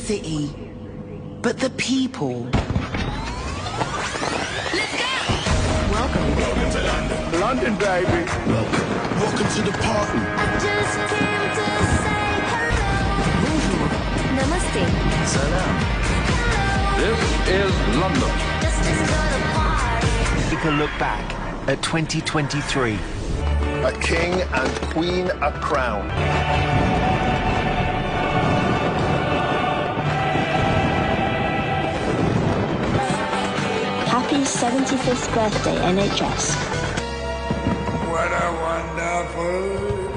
city, but the people. Let's go! Welcome. Welcome to London. London, baby. Welcome. Welcome to the party. I just came to say hello. Bonjour. Namaste. Salam. This is London. Just enjoy the party. Take a look back at 2023. A king and queen are crowned. Happy 75th birthday, NHS. What a wonderful